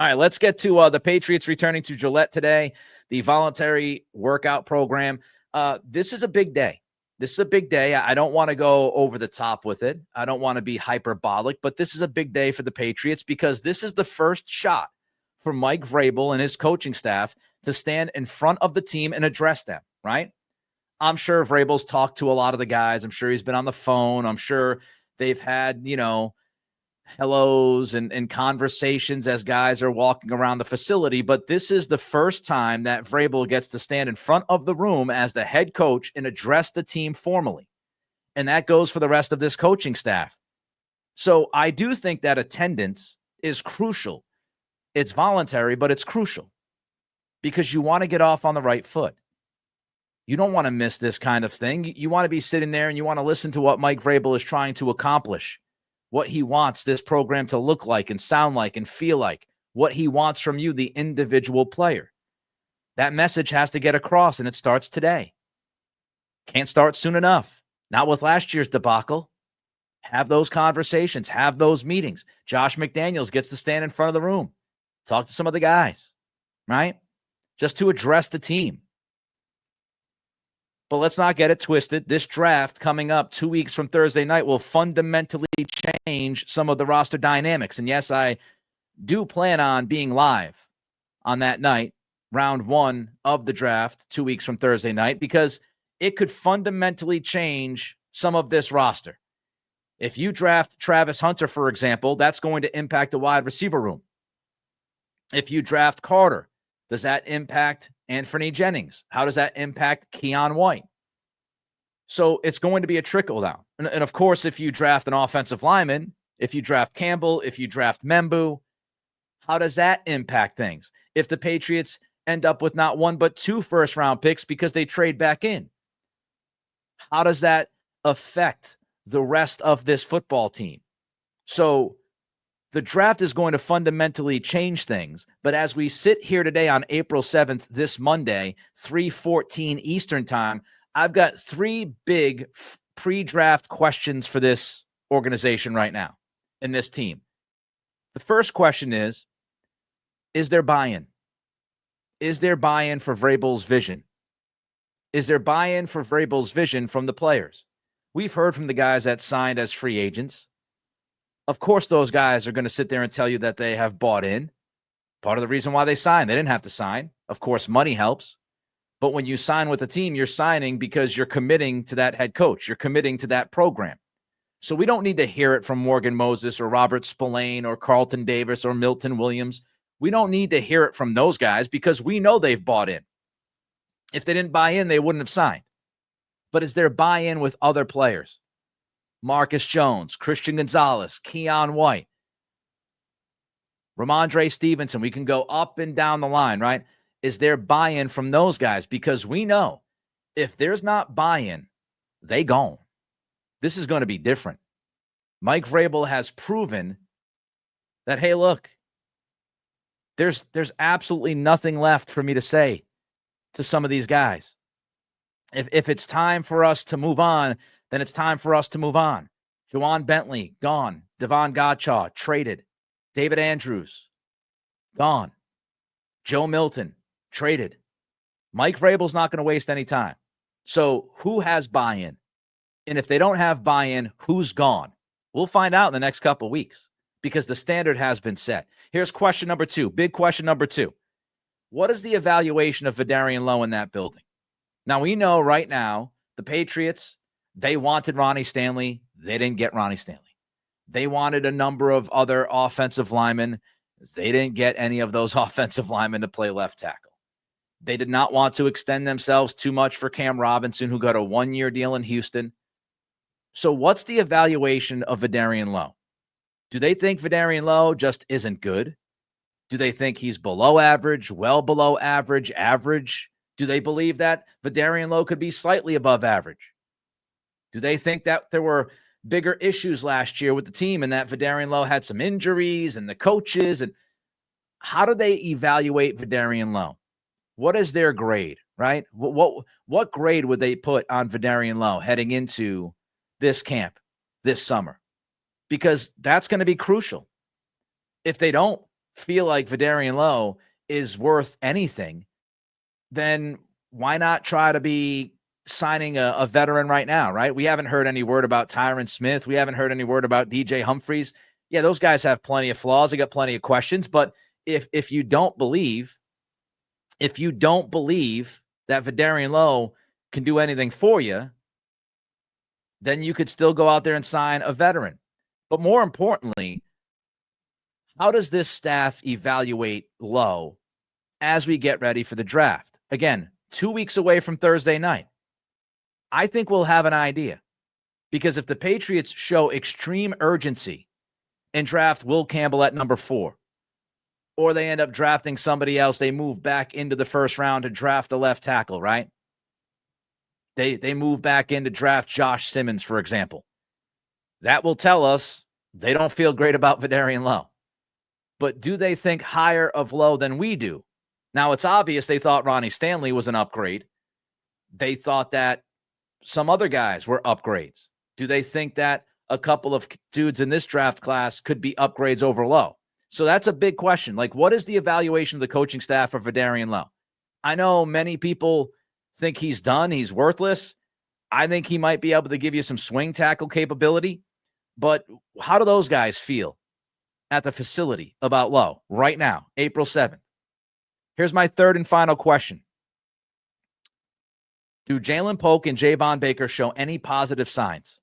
All right, let's get to the Patriots returning to Gillette today, the voluntary workout program. This is a big day. This is a big day. I don't want to go over the top with it. I don't want to be hyperbolic, but this is a big day for the Patriots because this is the first shot for Mike Vrabel and his coaching staff to stand in front of the team and address them, right? I'm sure Vrabel's talked to a lot of the guys. I'm sure he's been on the phone. I'm sure they've had, hellos and conversations as guys are walking around the facility. But this is the first time that Vrabel gets to stand in front of the room as the head coach and address the team formally. And that goes for the rest of this coaching staff. So I do think that attendance is crucial. It's voluntary, but it's crucial because you want to get off on the right foot. You don't want to miss this kind of thing. You want to be sitting there and you want to listen to what Mike Vrabel is trying to accomplish, what he wants this program to look like and sound like and feel like, what he wants from you, the individual player. That message has to get across, and it starts today. Can't start soon enough. Not with last year's debacle. Have those conversations. Have those meetings. Josh McDaniels gets to stand in front of the room. Talk to some of the guys, right? Just to address the team. But let's not get it twisted. This draft coming up 2 weeks from Thursday night will fundamentally change some of the roster dynamics. And yes, I do plan on being live on that night, round one of the draft 2 weeks from Thursday night, because it could fundamentally change some of this roster. If you draft Travis Hunter, for example, that's going to impact the wide receiver room. If you draft Carter, does that impact Anthony Jennings? How does that impact Keon White? So it's going to be a trickle down. And of course, if you draft an offensive lineman, if you draft Campbell, if you draft Membu, how does that impact things? If the Patriots end up with not one but 2 first-round picks because they trade back in, how does that affect the rest of this football team? So the draft is going to fundamentally change things. But as we sit here today on April 7th, this Monday, 3:14 Eastern time, I've got 3 big pre-draft questions for this organization right now and this team. The first question is there buy-in? Is there buy-in for Vrabel's vision? Is there buy-in for Vrabel's vision from the players? We've heard from the guys that signed as free agents. Of course, those guys are going to sit there and tell you that they have bought in. Part of the reason why they signed, they didn't have to sign. Of course, money helps. But when you sign with a team, you're signing because you're committing to that head coach. You're committing to that program. So we don't need to hear it from Morgan Moses or Robert Spillane or Carlton Davis or Milton Williams. We don't need to hear it from those guys because we know they've bought in. If they didn't buy in, they wouldn't have signed. But is there buy-in with other players? Marcus Jones, Christian Gonzalez, Keon White, Ramondre Stevenson. We can go up and down the line, right? Is there buy-in from those guys? Because we know if there's not buy-in, they gone. This is going to be different. Mike Vrabel has proven that, hey, look, there's absolutely nothing left for me to say to some of these guys. If it's time for us to move on, then it's time for us to move on. Juwan Bentley, gone. Devon Godchaw, traded. David Andrews, gone. Joe Milton, traded. Mike Vrabel's not going to waste any time. So who has buy-in? And if they don't have buy-in, who's gone? We'll find out in the next couple of weeks because the standard has been set. Here's question number 2, big question number 2. What is the evaluation of Vidarian Lowe in that building? Now, we know right now the Patriots, they wanted Ronnie Stanley. They didn't get Ronnie Stanley. They wanted a number of other offensive linemen. They didn't get any of those offensive linemen to play left tackle. They did not want to extend themselves too much for Cam Robinson, who got a 1-year deal in Houston. So what's the evaluation of Vidarian Lowe? Do they think Vidarian Lowe just isn't good? Do they think he's below average, well below average, average? Do they believe that Vidarian Lowe could be slightly above average? Do they think that there were bigger issues last year with the team and that Vidarian Lowe had some injuries and the coaches? And how do they evaluate Vidarian Lowe? What is their grade, right? What grade would they put on Vidarian Lowe heading into this camp this summer? Because that's going to be crucial. If they don't feel like Vidarian Lowe is worth anything, then why not try to be signing a veteran right now, right? We haven't heard any word about Tyron Smith. We haven't heard any word about DJ Humphries. Yeah, those guys have plenty of flaws. They got plenty of questions. But if you don't believe that Vidarian Lowe can do anything for you, then you could still go out there and sign a veteran. But more importantly, how does this staff evaluate Lowe as we get ready for the draft? Again, 2 weeks away from Thursday night. I think we'll have an idea, because if the Patriots show extreme urgency and draft Will Campbell at number 4, or they end up drafting somebody else, they move back into the first round to draft a left tackle, right? They move back in to draft Josh Simmons, for example. That will tell us they don't feel great about Vidarian Lowe. But do they think higher of Lowe than we do? Now, it's obvious they thought Ronnie Stanley was an upgrade. They thought that some other guys were upgrades. Do they think that a couple of dudes in this draft class could be upgrades over Lowe? So that's a big question. Like, what is the evaluation of the coaching staff for Vidarian Lowe? I know many people think he's done. He's worthless. I think he might be able to give you some swing tackle capability. But how do those guys feel at the facility about Lowe right now, April 7th? Here's my third and final question. Do Jalen Polk and Javon Baker show any positive signs?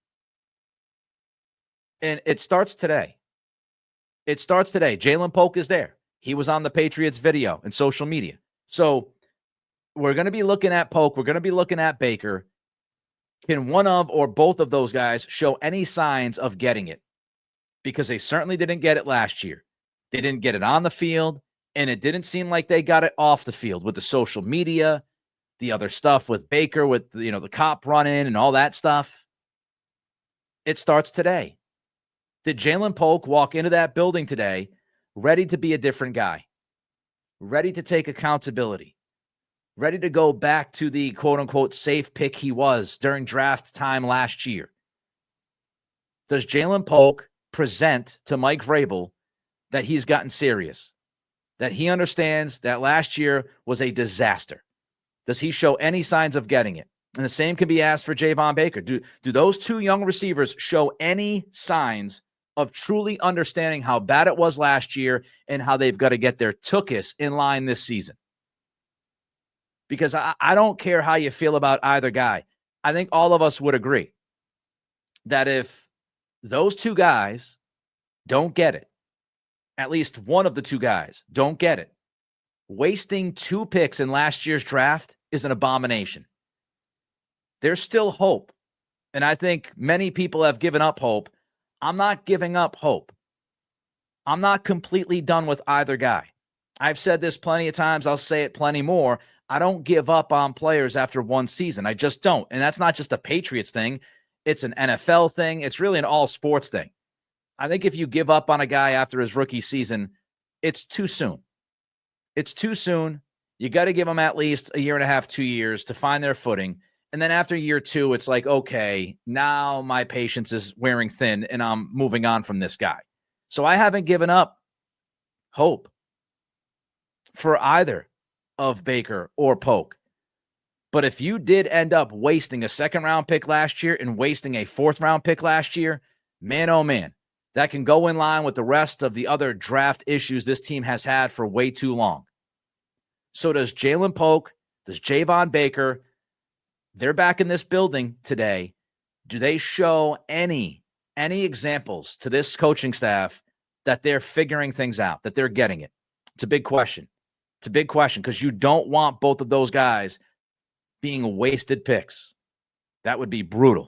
And it starts today. Jalen Polk is there. He was on the Patriots video and social media. So we're going to be looking at Polk. We're going to be looking at Baker. Can one of or both of those guys show any signs of getting it? Because they certainly didn't get it last year. They didn't get it on the field, and it didn't seem like they got it off the field with the social media, the other stuff with Baker, with the cop run-in and all that stuff. It starts today. Did Jalen Polk walk into that building today ready to be a different guy, ready to take accountability, ready to go back to the quote-unquote safe pick he was during draft time last year? Does Jalen Polk present to Mike Vrabel that he's gotten serious, that he understands that last year was a disaster? Does he show any signs of getting it? And the same can be asked for Javon Baker. Do those two young receivers show any signs of truly understanding how bad it was last year and how they've got to get their tuchus in line this season? Because I don't care how you feel about either guy. I think all of us would agree that if those two guys don't get it, at least one of the two guys don't get it, wasting 2 picks in last year's draft is an abomination. There's still hope. And I think many people have given up hope. I'm not giving up hope. I'm not completely done with either guy. I've said this plenty of times. I'll say it plenty more. I don't give up on players after one season. I just don't. And that's not just a Patriots thing. It's an NFL thing. It's really an all sports thing. I think if you give up on a guy after his rookie season, it's too soon. It's too soon. You got to give them at least a year and a half, 2 years to find their footing. And then after year 2, it's like, okay, now my patience is wearing thin and I'm moving on from this guy. So I haven't given up hope for either of Baker or Polk. But if you did end up wasting a 2nd-round pick last year and wasting a 4th-round pick last year, man, oh man, that can go in line with the rest of the other draft issues this team has had for way too long. So does Jalen Polk, does Javon Baker, they're back in this building today. Do they show any examples to this coaching staff that they're figuring things out, that they're getting it? It's a big question. It's a big question because you don't want both of those guys being wasted picks. That would be brutal.